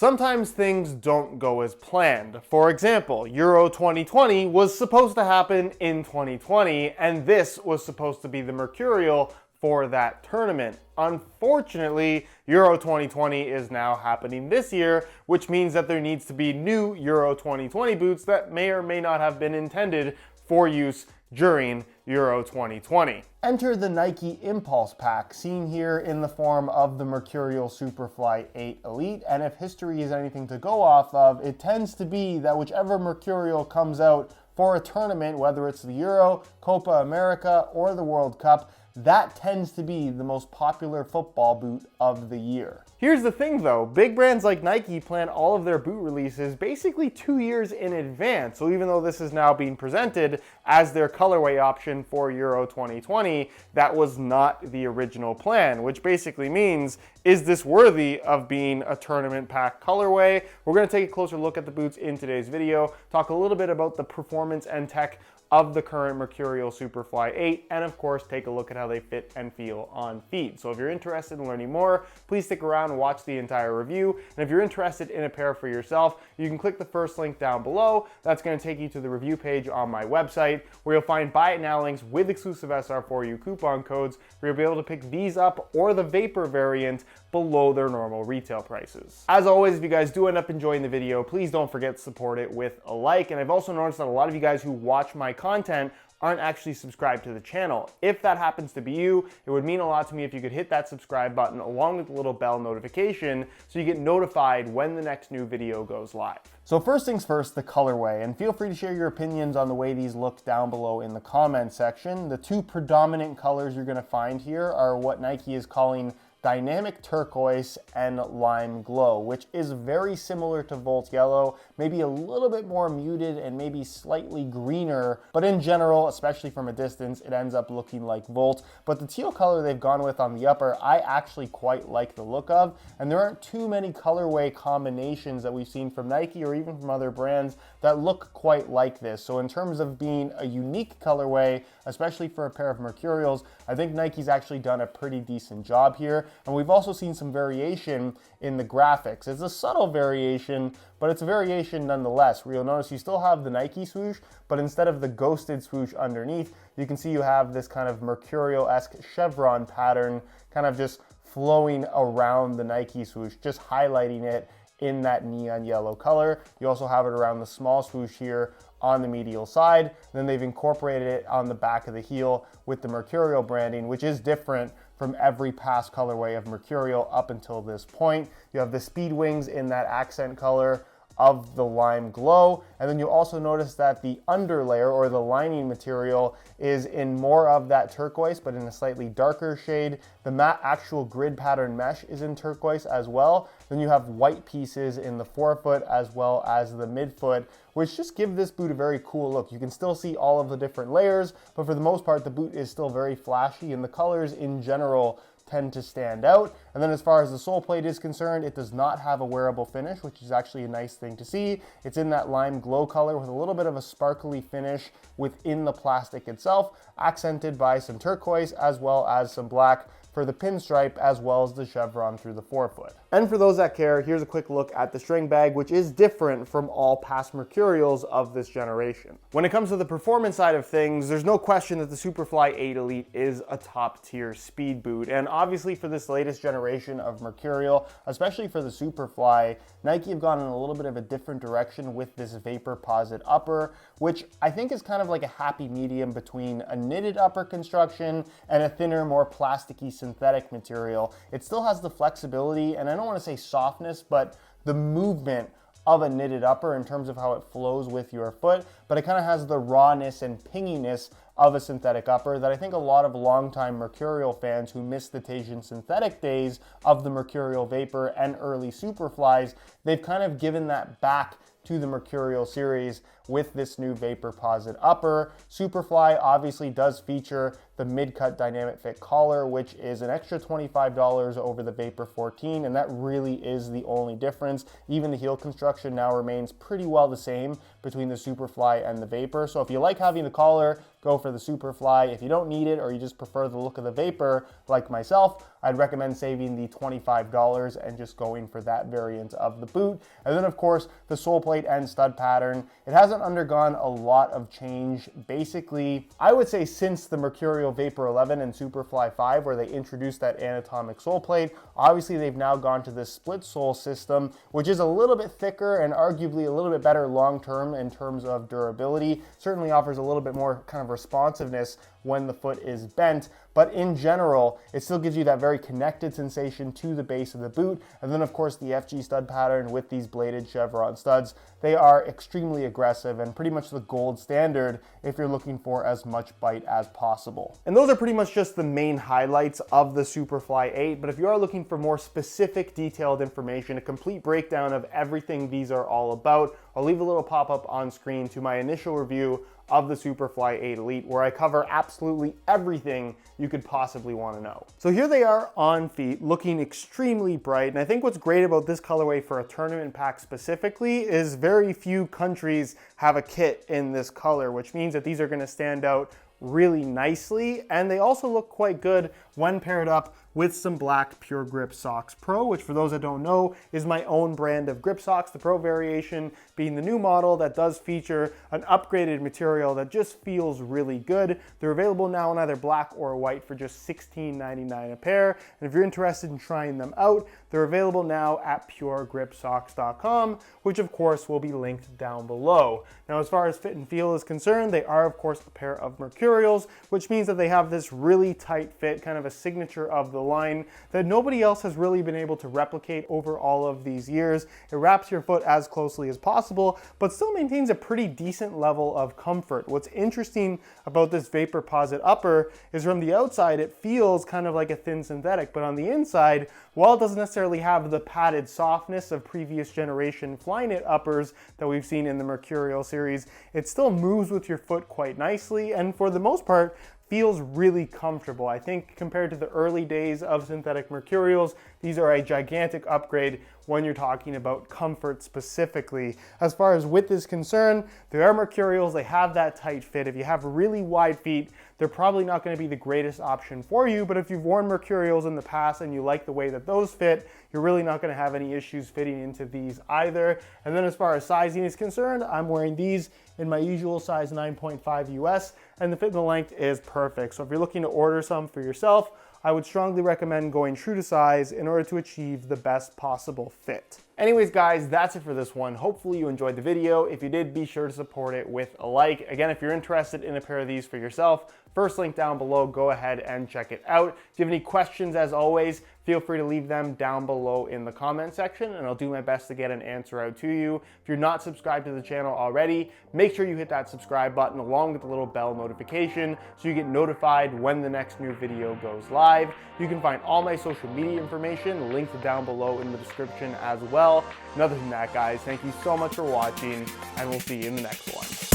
Sometimes things don't go as planned. For example, Euro 2020 was supposed to happen in 2020, and this was supposed to be the Mercurial for that tournament. Unfortunately, Euro 2020 is now happening this year, which means that there needs to be new Euro 2020 boots that may or may not have been intended for use during Euro 2020. Enter the Nike Impulse Pack, seen here in the form of the Mercurial Superfly 8 Elite, and if history is anything to go off of, it tends to be that whichever Mercurial comes out for a tournament, whether it's the Euro, Copa America, or the World Cup, that tends to be the most popular football boot of the year. Here's the thing though, big brands like Nike plan all of their boot releases basically 2 years in advance. So even though this is now being presented as their colorway option for Euro 2020, that was not the original plan, which basically means, is this worthy of being a tournament pack colorway? We're gonna take a closer look at the boots in today's video, talk a little bit about the performance and tech of the current Mercurial Superfly 8, and of course take a look at how they fit and feel on feet. So if you're interested in learning more, please stick around and watch the entire review. And if you're interested in a pair for yourself, you can click the first link down below. That's going to take you to the review page on my website, where you'll find buy it now links with exclusive SR4U coupon codes, where you'll be able to pick these up or the Vapor variant below their normal retail prices. As always, if you guys do end up enjoying the video, please don't forget to support it with a like. And I've also noticed that a lot of you guys who watch my content aren't actually subscribed to the channel. If that happens to be you, it would mean a lot to me if you could hit that subscribe button along with the little bell notification so you get notified when the next new video goes live. So first things first, the colorway, and feel free to share your opinions on the way these look down below in the comment section. The two predominant colors you're gonna find here are what Nike is calling Dynamic Turquoise and Lime Glow, which is very similar to Volt Yellow, maybe a little bit more muted and maybe slightly greener, but in general, especially from a distance, it ends up looking like Volt. But the teal color they've gone with on the upper, I actually quite like the look of, and there aren't too many colorway combinations that we've seen from Nike or even from other brands that look quite like this. So in terms of being a unique colorway, especially for a pair of Mercurials, I think Nike's actually done a pretty decent job here. And we've also seen some variation in the graphics. It's a subtle variation, but it's a variation nonetheless, where you'll notice you still have the Nike swoosh, but instead of the ghosted swoosh underneath, you can see you have this kind of Mercurial-esque chevron pattern kind of just flowing around the Nike swoosh, just highlighting it in that neon yellow color. You also have it around the small swoosh here on the medial side. Then they've incorporated it on the back of the heel with the Mercurial branding, which is different from every past colorway of Mercurial up until this point. You have the speed wings in that accent color of the Lime Glow, and then you also notice that the underlayer or the lining material is in more of that turquoise but in a slightly darker shade. The matte actual grid pattern mesh is in turquoise as well. Then you have white pieces in the forefoot as well as the midfoot, which just give this boot a very cool look. You can still see all of the different layers, but for the most part the boot is still very flashy, and the colors in general tend to stand out. And then as far as the sole plate is concerned, it does not have a wearable finish, which is actually a nice thing to see. It's in that lime glow color with a little bit of a sparkly finish within the plastic itself, accented by some turquoise as well as some black for the pinstripe as well as the chevron through the forefoot. And for those that care, here's a quick look at the string bag, which is different from all past Mercurials of this generation. When it comes to the performance side of things, there's no question that the Superfly 8 Elite is a top tier speed boot. And obviously for this latest generation of Mercurial, especially for the Superfly, Nike have gone in a little bit of a different direction with this Vapor Posit upper, which I think is kind of like a happy medium between a knitted upper construction and a thinner, more plasticky synthetic material. It still has the flexibility, and I don't want to say softness, but the movement of a knitted upper in terms of how it flows with your foot, but it kind of has the rawness and pinginess of a synthetic upper that I think a lot of longtime Mercurial fans who missed the Tajin synthetic days of the Mercurial Vapor and early Superflies, they've kind of given that back to the Mercurial series with this new Vaporposit upper. Superfly obviously does feature the mid-cut dynamic fit collar, which is an extra $25 over the Vapor 14, and that really is the only difference. Even the heel construction now remains pretty well the same between the Superfly and the Vapor. So if you like having the collar, go for the Superfly. If you don't need it or you just prefer the look of the Vapor, like myself, I'd recommend saving the $25 and just going for that variant of the boot. And then of course, the sole plate and stud pattern. It hasn't undergone a lot of change. Basically, I would say since the Mercurial Vapor 11 and Superfly 5, where they introduced that anatomic sole plate, obviously they've now gone to this split sole system, which is a little bit thicker and arguably a little bit better long-term in terms of durability. Certainly offers a little bit more kind of responsiveness when the foot is bent, but in general, it still gives you that very connected sensation to the base of the boot. And then of course the FG stud pattern with these bladed chevron studs, they are extremely aggressive and pretty much the gold standard if you're looking for as much bite as possible. And those are pretty much just the main highlights of the Superfly 8, but if you are looking for more specific detailed information, a complete breakdown of everything these are all about, I'll leave a little pop-up on screen to my initial review of the Superfly 8 Elite, where I cover absolutely everything you could possibly want to know. So here they are on feet, looking extremely bright, and I think what's great about this colorway for a tournament pack specifically is very few countries have a kit in this color, which means that these are going to stand out really nicely, and they also look quite good when paired up with some black Pure Grip Socks Pro, which for those that don't know is my own brand of grip socks, the Pro variation being the new model that does feature an upgraded material that just feels really good. They're available now in either black or white for just $16.99 a pair, and if you're interested in trying them out, they're available now at puregripsocks.com, which of course will be linked down below. Now as far as fit and feel is concerned, they are of course a pair of Mercurials, which means that they have this really tight fit, kind of a signature of the line that nobody else has really been able to replicate over all of these years. It wraps your foot as closely as possible, but still maintains a pretty decent level of comfort. What's interesting about this Vaporposit upper is from the outside, it feels kind of like a thin synthetic, but on the inside, while it doesn't necessarily have the padded softness of previous generation Flyknit uppers that we've seen in the Mercurial series, it still moves with your foot quite nicely, and for the most part, feels really comfortable. I think compared to the early days of synthetic Mercurials, these are a gigantic upgrade when you're talking about comfort specifically. As far as width is concerned, they are Mercurials, they have that tight fit. If you have really wide feet, they're probably not going to be the greatest option for you, but if you've worn Mercurials in the past and you like the way that those fit, you're really not going to have any issues fitting into these either. And then as far as sizing is concerned, I'm wearing these in my usual size 9.5 US, and the fit and the length is perfect. So if you're looking to order some for yourself, I would strongly recommend going true to size in order to achieve the best possible fit. Anyways guys, that's it for this one. Hopefully you enjoyed the video. If you did, be sure to support it with a like. Again, if you're interested in a pair of these for yourself, first link down below, go ahead and check it out. If you have any questions, as always, feel free to leave them down below in the comment section and I'll do my best to get an answer out to you. If you're not subscribed to the channel already, make sure you hit that subscribe button along with the little bell notification so you get notified when the next new video goes live. You can find all my social media information linked down below in the description as well. And other than that, guys, thank you so much for watching and we'll see you in the next one.